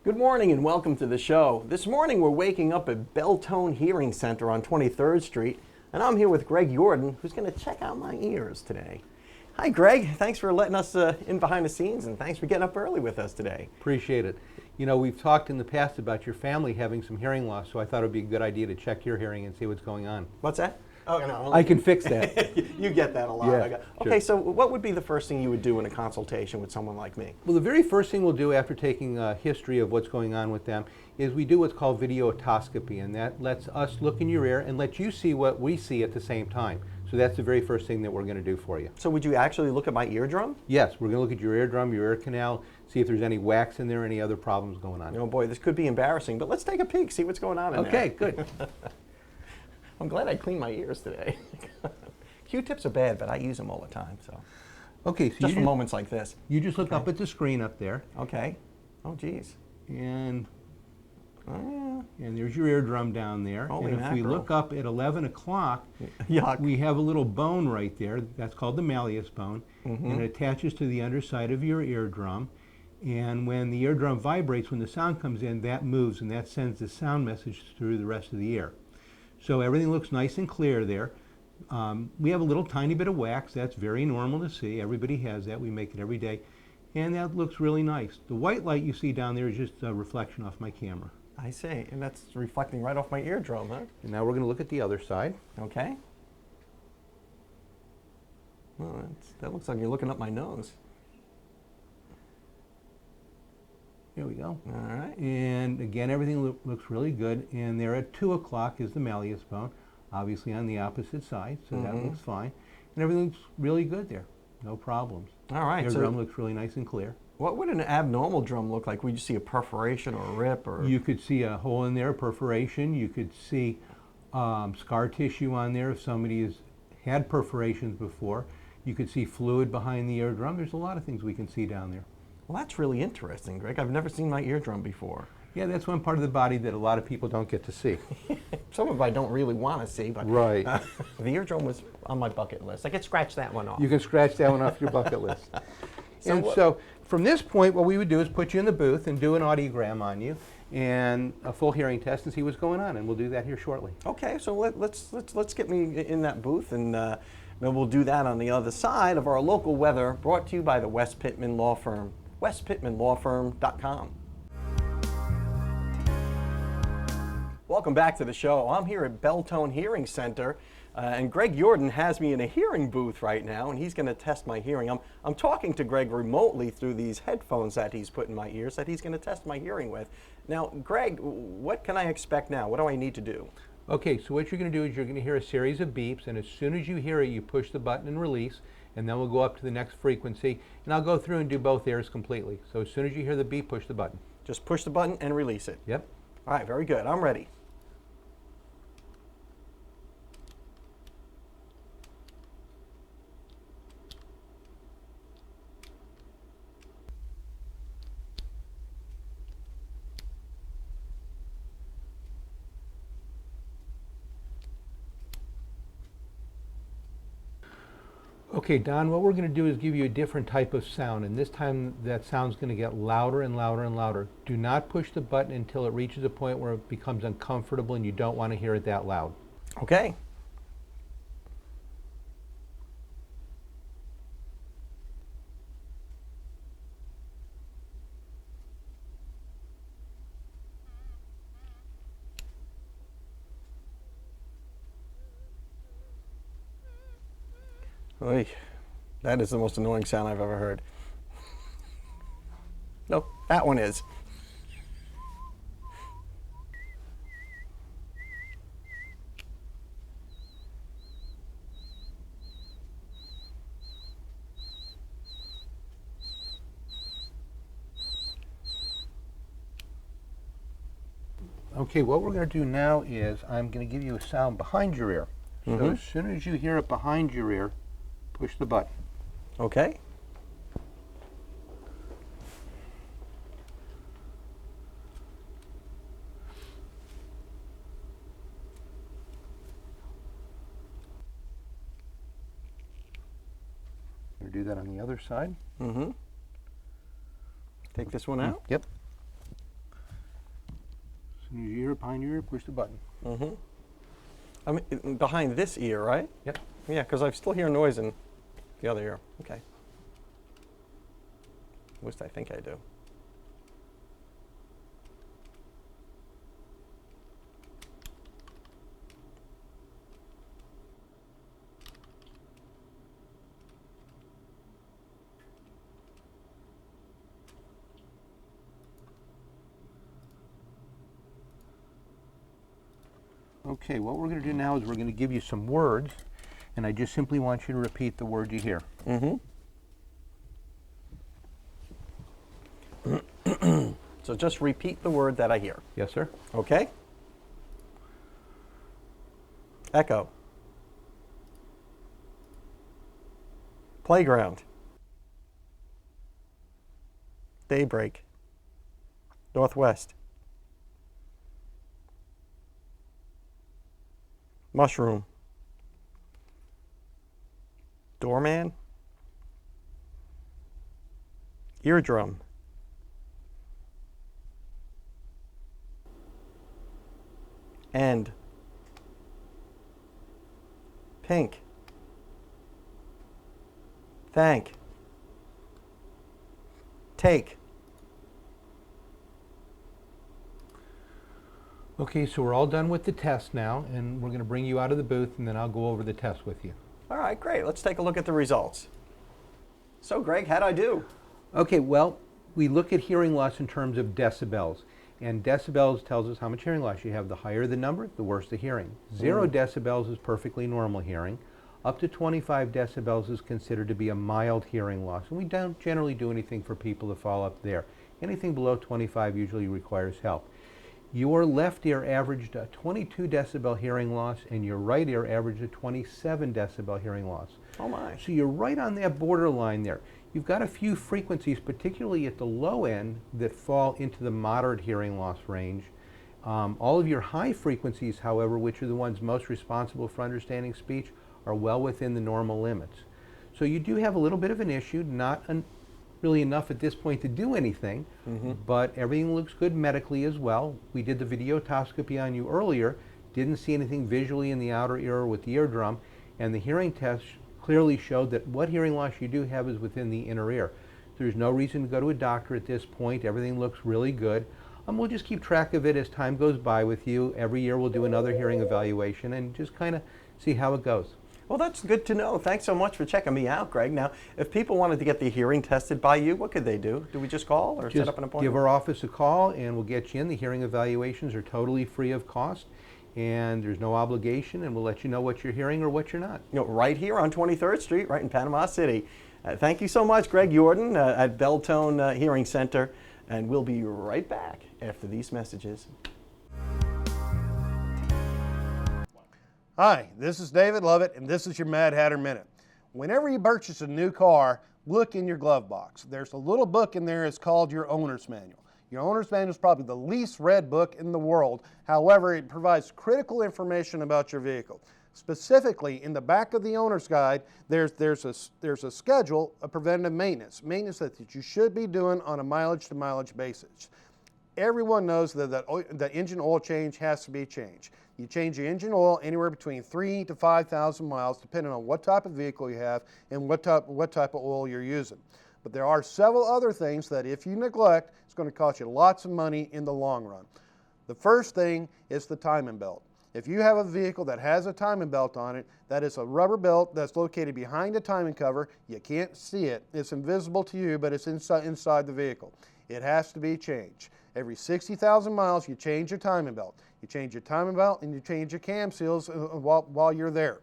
Good morning and welcome to the show. This morning we're waking up at Beltone Hearing Center on 23rd Street, and I'm here with Greg Jordan, who's going to check out my ears today. Hi Greg, thanks for letting us in behind the scenes, and thanks for getting up early with us today. Appreciate it. You know, we've talked in the past about your family having some hearing loss, so I thought it would be a good idea to check your hearing and see what's going on. What's that? Oh, no. I can fix that. You get that a lot. Yeah, Okay, sure. so what would be the first thing you would do in a consultation with someone like me? Well, the very first thing we'll do after taking a history of what's going on with them is we do what's called videotoscopy, and that lets us look in your ear and let you see what we see at the same time. So that's the very first thing that we're going to do for you. So would you actually look at my eardrum? Yes, we're going to look at your eardrum, your ear canal, see if there's any wax in there, any other problems going on. Oh boy, this could be embarrassing, but let's take a peek, see what's going on in there. Okay, good. I'm glad I cleaned my ears today. Q-tips are bad, but I use them all the time, so. Okay, so Just for moments like this. you just look up at the screen up there, Okay. Oh, geez. and Oh, there's your eardrum down there. Holy and if we mackerel. look up at 11 o'clock, yeah. Yuck. we have a little bone right there. That's called the malleus bone. And it attaches to the underside of your eardrum. And when the eardrum vibrates, when the sound comes in, that moves and that sends the sound message through the rest of the ear. So everything looks nice and clear there. We have a little tiny bit of wax. That's very normal to see. Everybody has that. We make it every day. And that looks really nice. The white light you see down there is just a reflection off my camera. I see, and that's reflecting right off my eardrum, huh? And now we're going to look at the other side. Okay. Well, that looks like you're looking up my nose. Here we go. All right. And again, everything looks really good. And there at 2 o'clock is the malleus bone, obviously on the opposite side, so that looks fine. And everything looks really good there. No problems. All right. Your So drum looks really nice and clear. what would an abnormal drum look like? Would you see a perforation or a rip? Or You could see a hole in there, a perforation. You could see scar tissue on there if somebody has had perforations before. You could see fluid behind the eardrum. There's a lot of things we can see down there. Well, that's really interesting, Greg. I've never seen my eardrum before. Yeah, that's one part of the body that a lot of people don't get to see. Some of I don't really want to see, but Right. The eardrum was on my bucket list. I could scratch that one off. You can scratch that one off your bucket list. So from this point, what we would do is put you in the booth and do an audiogram on you and a full hearing test and see what's going on, and we'll do that here shortly. Okay, so let's get me in that booth, and then we'll do that on the other side of our local weather, brought to you by the West Pittman Law Firm, westpittmanlawfirm.com. Welcome back to the show. I'm here at Beltone Hearing Center, and Greg Jordan has me in a hearing booth right now, and he's going to test my hearing. I'm talking to Greg remotely through these headphones that he's put in my ears that he's going to test my hearing with. Now, Greg, what can I expect now? What do I need to do? Okay, so what you're going to do is you're going to hear a series of beeps, and as soon as you hear it, you push the button and release, and then we'll go up to the next frequency, and I'll go through and do both ears completely. So as soon as you hear the beep, push the button. Just push the button and release it. Yep. All right, very good. I'm ready. Okay, Don, what we're going to do is give you a different type of sound, and this time that sound's going to get louder and louder and louder. Do not push the button until it reaches a point where it becomes uncomfortable and you don't want to hear it that loud. Okay. Oy, that is the most annoying sound I've ever heard. No, that one is. Okay, what we're going to do now is I'm going to give you a sound behind your ear. So as soon as you hear it behind your ear, push the button. Okay. We'll do that on the other side. Mm-hmm. Take this one out. Yep. soon as your ear, behind your ear, push the button. I mean, behind this ear, right? Yep. Yeah, because I still hear noise in the other ear. Okay. At least I think I do. Okay, what we're going to do now is we're going to give you some words, and I just simply want you to repeat the word you hear. So just repeat the word that I hear. Yes, sir. Okay? Echo. Playground. Daybreak. Northwest. Mushroom. Doorman. Eardrum. End. Pink. Thank. Take. Okay, so we're all done with the test now, and we're going to bring you out of the booth, and then I'll go over the test with you. All right, great. Let's take a look at the results. So, Greg, how'd I do? Okay, well, we look at hearing loss in terms of decibels, and decibels tells us how much hearing loss you have. The higher the number, the worse the hearing. 0 decibels is perfectly normal hearing. Up to 25 decibels is considered to be a mild hearing loss, and we don't generally do anything for people to fall up there. Anything below 25 usually requires help. Your left ear averaged a 22 decibel hearing loss, and your right ear averaged a 27 decibel hearing loss. Oh my. So you're right on that borderline there. You've got a few frequencies, particularly at the low end, that fall into the moderate hearing loss range. All of your high frequencies, however, which are the ones most responsible for understanding speech, are well within the normal limits. So you do have a little bit of an issue, not really enough at this point to do anything, but everything looks good medically as well. We did the videotoscopy on you earlier, didn't see anything visually in the outer ear or with the eardrum, and the hearing test clearly showed that what hearing loss you do have is within the inner ear. There's no reason to go to a doctor at this point. Everything looks really good. We'll just keep track of it as time goes by with you. Every year we'll do another hearing evaluation and just kind of see how it goes. Well, that's good to know. Thanks so much for checking me out, Greg. Now, if people wanted to get the hearing tested by you, what could they do? Do we just call or set up an appointment? Give our office a call and we'll get you in. The hearing evaluations are totally free of cost, and there's no obligation, and we'll let you know what you're hearing or what you're not. You know, right here on 23rd Street, right in Panama City. Thank you so much, Greg Jordan at Beltone Hearing Center, and we'll be right back after these messages. Hi, this is David Lovett, and this is your Mad Hatter Minute. Whenever you purchase a new car, look in your glove box. There's a little book in there. It's called your owner's manual. Your owner's manual is probably the least read book in the world. However, it provides critical information about your vehicle. Specifically, in the back of the owner's guide, there's a schedule of preventative maintenance that you should be doing on a mileage-to-mileage basis. Everyone knows that the engine oil change has to be changed. You change your engine oil anywhere between 3,000 to 5,000 miles, depending on what type of vehicle you have and what type of oil you're using. But there are several other things that if you neglect, it's going to cost you lots of money in the long run. The first thing is the timing belt. If you have a vehicle that has a timing belt on it, that is a rubber belt that's located behind the timing cover. You can't see it. It's invisible to you, but it's inside the vehicle. It has to be changed. Every 60,000 miles, you change your timing belt. You change your timing belt and you change your cam seals while you're there.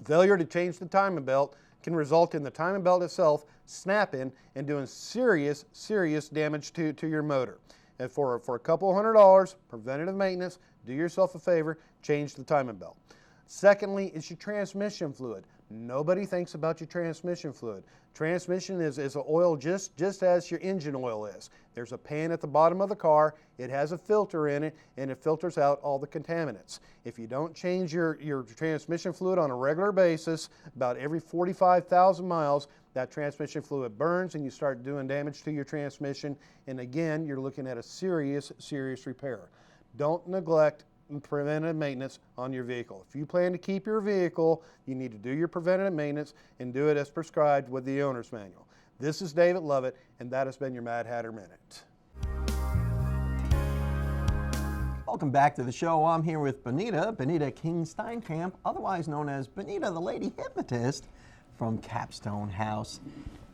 Failure to change the timing belt can result in the timing belt itself snapping and doing serious damage to your motor. And for a couple $100, preventative maintenance, do yourself a favor, change the timing belt. Secondly, is your transmission fluid. Nobody thinks about your transmission fluid. Transmission is an oil just as your engine oil is. There's a pan at the bottom of the car. It has a filter in it, and it filters out all the contaminants. If you don't change your transmission fluid on a regular basis, about every 45,000 miles, that transmission fluid burns and you start doing damage to your transmission. And again, you're looking at a serious repair. Don't neglect preventative maintenance on your vehicle. If you plan to keep your vehicle, you need to do your preventative maintenance and do it as prescribed with the owner's manual. This is David Lovett, and that has been your Mad Hatter Minute. Welcome back to the show. I'm here with Benita King-Steinkamp, otherwise known as Benita the Lady Hypnotist from Capstone House.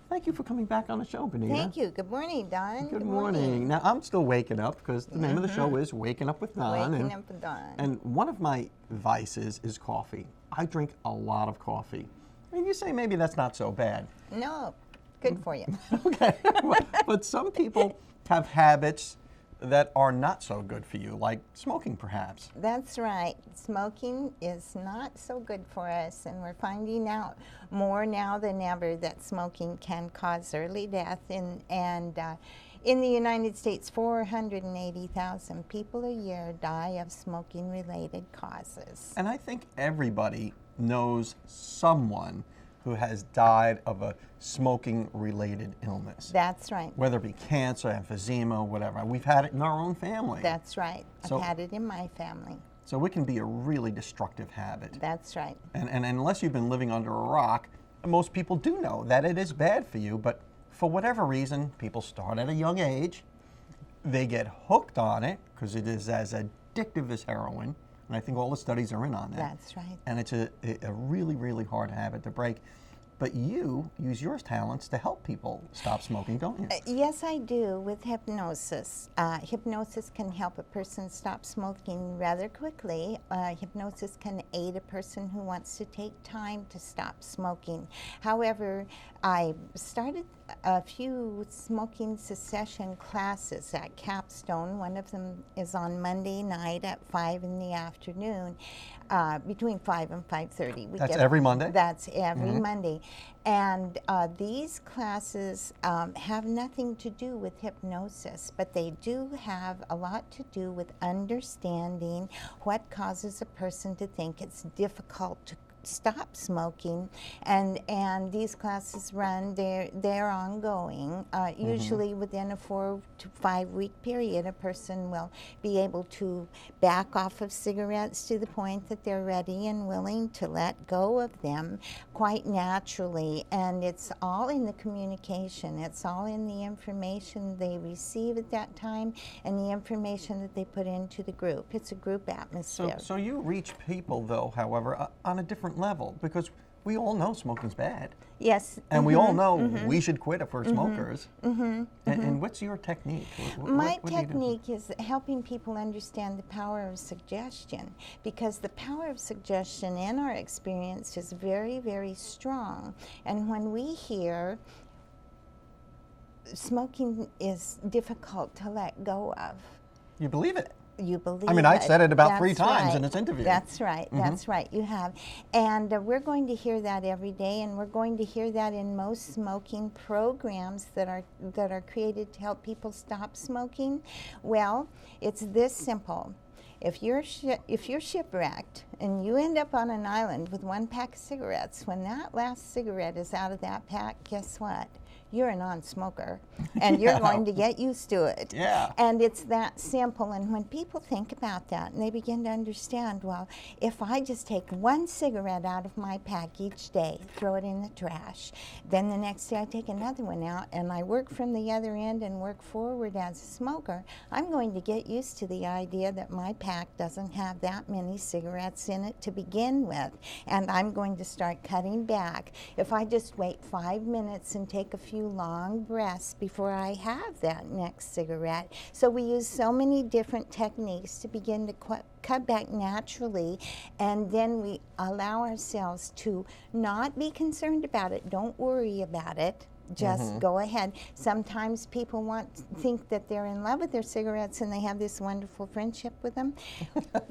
Thank you for coming back on the show, Benita. Thank you. Good morning, Don. Good morning. Now, I'm still waking up because the name of the show is Waking Up with Don. Waking Up with Don. And one of my vices is coffee. I drink a lot of coffee. And you say maybe that's not so bad. No, good for you. Okay. But some people have habits that are not so good for you, like smoking perhaps. That's right. Smoking is not so good for us, and we're finding out more now than ever that smoking can cause early death. And in the United States, 480,000 people a year die of smoking-related causes. And I think everybody knows someone who has died of a smoking-related illness. That's right. Whether it be cancer, emphysema, whatever. We've had it in our own family. That's right. So- I've had it in my family. So it can be a really destructive habit. That's right. And unless you've been living under a rock, most people do know that it is bad for you, but for whatever reason, people start at a young age, they get hooked on it because it is as addictive as heroin, and I think all the studies are in on that. That's right. And it's a really, really hard habit to break. But you use your talents to help people stop smoking, don't you? Yes, I do, with hypnosis. Hypnosis can help a person stop smoking rather quickly. Hypnosis can aid a person who wants to take time to stop smoking. However, I started a few smoking cessation classes at Capstone. One of them is on Monday night at 5 in the afternoon, between 5 and 5:30. That's every Monday? That's every Monday. And these classes have nothing to do with hypnosis, but they do have a lot to do with understanding what causes a person to think it's difficult to stop smoking. And these classes run, they're ongoing. Usually within a 4 to 5 week period, a person will be able to back off of cigarettes to the point that they're ready and willing to let go of them quite naturally. And it's all in the communication. It's all in the information they receive at that time and the information that they put into the group. It's a group atmosphere. So you reach people, though, however, on a different level, because we all know smoking's bad. Yes. And we all know we should quit if we're smokers. And what's your technique? My what do you do? technique is helping people understand the power of suggestion, because the power of suggestion in our experience is very, very strong. And when we hear smoking is difficult to let go of, You believe it. you believe I mean, I've it. said it about 3 That's times right. in this interview. That's right. That's right. You have. And we're going to hear that every day, and we're going to hear that in most smoking programs that are created to help people stop smoking. Well, it's this simple. If you're shipwrecked and you end up on an island with 1 pack of cigarettes, when that last cigarette is out of that pack, guess what? You're a non-smoker, and you're going to get used to it. Yeah. And it's that simple. And when people think about that and they begin to understand, well, if I just take 1 cigarette out of my pack each day, throw it in the trash, then the next day I take another one out and I work from the other end and work forward as a smoker, I'm going to get used to the idea that my pack doesn't have that many cigarettes in it to begin with. And I'm going to start cutting back. If I just wait 5 minutes and take a few long breaths before I have that next cigarette. So we use so many different techniques to begin to cut back naturally, and then we allow ourselves to not be concerned about it. Don't worry about it. Just go ahead. Sometimes people think that they're in love with their cigarettes and they have this wonderful friendship with them.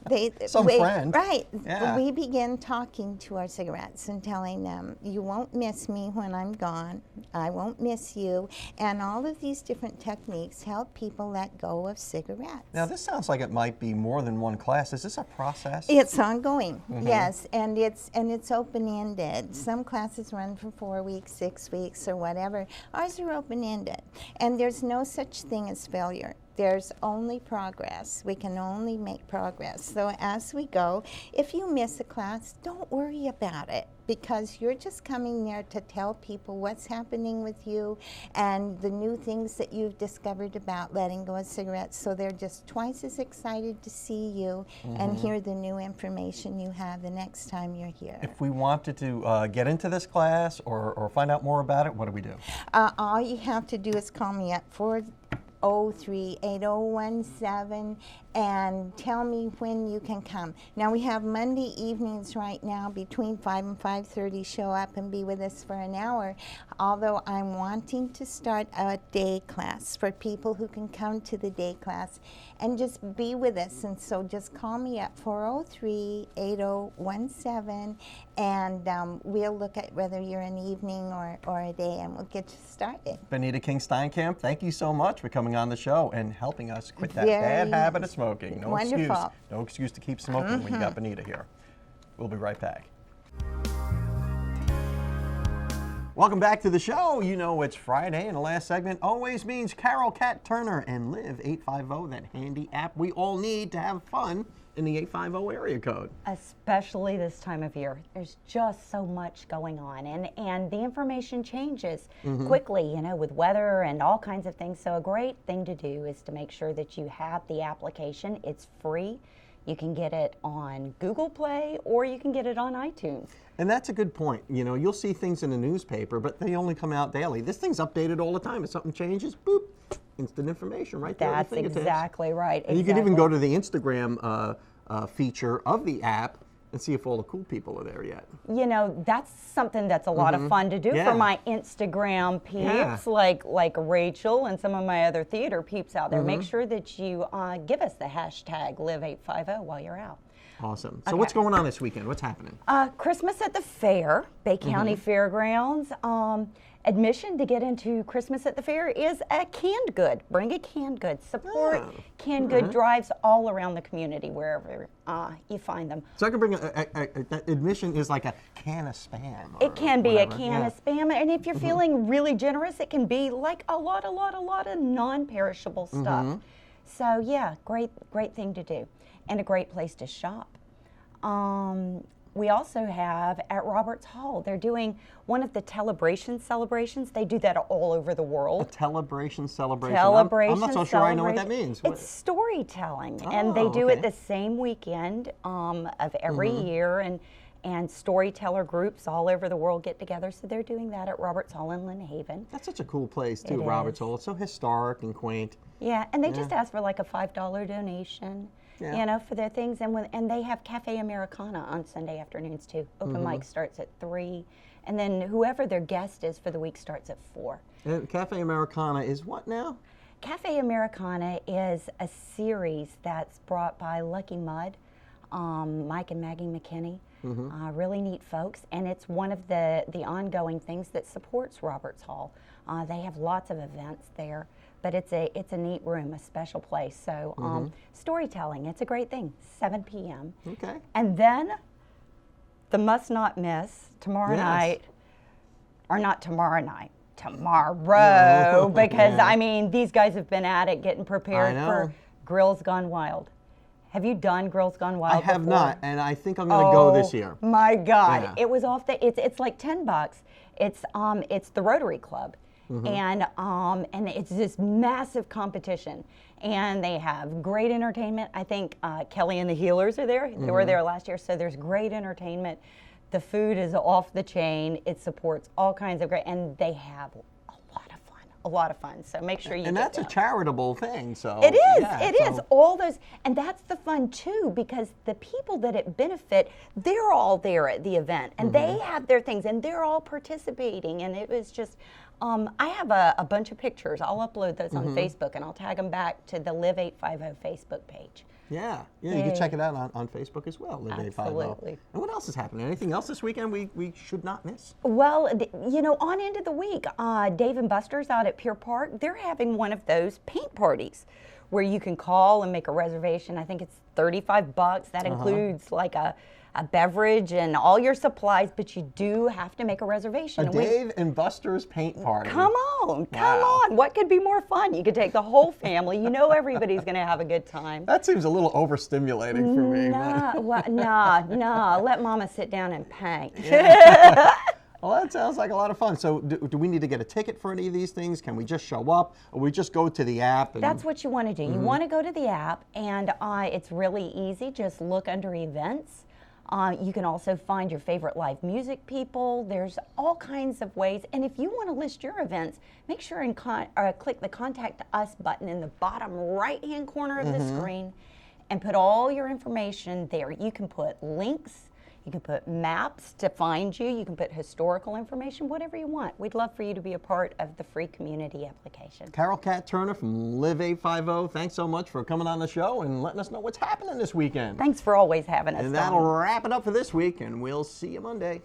Friend. Right. Yeah. We begin talking to our cigarettes and telling them, you won't miss me when I'm gone. I won't miss you. And all of these different techniques help people let go of cigarettes. Now, this sounds like it might be more than 1 class. Is this a process? It's ongoing, yes, and it's open-ended. Some classes run for 4 weeks, 6 weeks, or whatever. Ours are open-ended, and there's no such thing as failure. There's only progress. We can only make progress. So as we go, if you miss a class, don't worry about it, because you're just coming there to tell people what's happening with you and the new things that you've discovered about letting go of cigarettes. So they're just twice as excited to see you and hear the new information you have the next time you're here. If we wanted to get into this class or find out more about it, what do we do? All you have to do is call me at 403-8017 and tell me when you can come. Now we have Monday evenings right now between 5 and 5:30. Show up and be with us for an hour. Although I'm wanting to start a day class for people who can come to the day class and just be with us. And so just call me at 403-8017 and we'll look at whether you're an evening or a day, and we'll get you started. Benita King Steinkamp, thank you so much for coming on the show and helping us quit that Very bad habit of smoking. No wonderful. excuse. No excuse to keep smoking when you got Benita here. We'll be right back. Welcome back to the show. You know it's Friday, and the last segment always means Carol Cat Turner and Live 850, that handy app we all need to have fun in the 850 area code. Especially this time of year. There's just so much going on, and the information changes quickly, you know, with weather and all kinds of things. So a great thing to do is to make sure that you have the application. It's free. You can get it on Google Play or you can get it on iTunes. And that's a good point. You know, you'll see things in the newspaper, but they only come out daily. This thing's updated all the time. If something changes, boop, instant information right there. That's exactly right. And you can even go to the Instagram feature of the app and see if all the cool people are there yet. You know, that's something that's a lot of fun to do Yeah. for my Instagram peeps, like Rachel and some of my other theater peeps out there. Make sure that you give us the hashtag Live850 while you're out. Awesome. So what's going on this weekend? What's happening? Christmas at the fair, Bay County Fairgrounds. Admission to get into Christmas at the fair is a canned good. Bring a canned good. Support canned good drives all around the community, wherever you find them. So I can bring admission is like a can of Spam. It can be whatever. a can of Spam, and if you're feeling really generous, it can be like a lot of non-perishable stuff. So yeah, great thing to do, and a great place to shop. We also have at Roberts Hall, they're doing one of the celebrations. They do that all over the world. A celebration. Celebration. I'm not so sure I know what that means. It's storytelling, and they do it the same weekend of every year, and storyteller groups all over the world get together. So they're doing that at Roberts Hall in Lynn Haven. That's such a cool place too, It Roberts is. Hall. It's so historic and quaint. Yeah, and they just ask for like a $5 donation. Yeah. You know, for their things, and they have Cafe Americana on Sunday afternoons too. Open mic starts at 3, and then whoever their guest is for the week starts at 4. And Cafe Americana is what now? Cafe Americana is a series that's brought by Lucky Mud, Mike and Maggie McKinney, really neat folks, and it's one of the ongoing things that supports Roberts Hall. They have lots of events there. But it's a neat room, a special place. So storytelling, it's a great thing. 7 p.m. Okay. And then the must not miss tomorrow night, or not tomorrow night, tomorrow, because I mean these guys have been at it getting prepared for Grills Gone Wild. Have you done Grills Gone Wild? I have before? not, and I think I'm going to go this year. My God, Yeah. it was off the. It's like $10. It's the Rotary Club. And it's this massive competition, and they have great entertainment. I think Kelly and the Healers are there. They were there last year, so there's great entertainment. The food is off the chain. It supports all kinds of great, and they have a lot of fun. So make sure you. And get that's down. a charitable thing, so. It is. Yeah, It is. All those, and that's the fun too, because the people that it benefit, they're all there at the event, and they have their things, and they're all participating. And it was just, I have a bunch of pictures. I'll upload those on Facebook, and I'll tag them back to the Live 850 Facebook page. Yeah, you can check it out on Facebook as well, Live 850. Absolutely. And what else is happening? Anything else this weekend we should not miss? Well, you know, on into the week, Dave and Buster's out at Pier Park, they're having one of those paint parties where you can call and make a reservation. I think it's $35. That includes like a beverage and all your supplies, but you do have to make a reservation. A Dave and Buster's paint party. Come on. What could be more fun? You could take the whole family. You know everybody's going to have a good time. That seems a little overstimulating for me. Nah. Let Mama sit down and paint. Well, that sounds like a lot of fun. So do we need to get a ticket for any of these things? Can we just show up, or we just go to the app? And That's what you want to do. You want to go to the app, and it's really easy. Just look under events. You can also find your favorite live music people. There's all kinds of ways. And if you want to list your events, make sure and click the Contact Us button in the bottom right-hand corner of the screen and put all your information there. You can put links. You can put maps to find you. You can put historical information, whatever you want. We'd love for you to be a part of the free community application. Carol Cat Turner from Live 850, thanks so much for coming on the show and letting us know what's happening this weekend. Thanks for always having us. And that'll wrap it up for this week, and we'll see you Monday.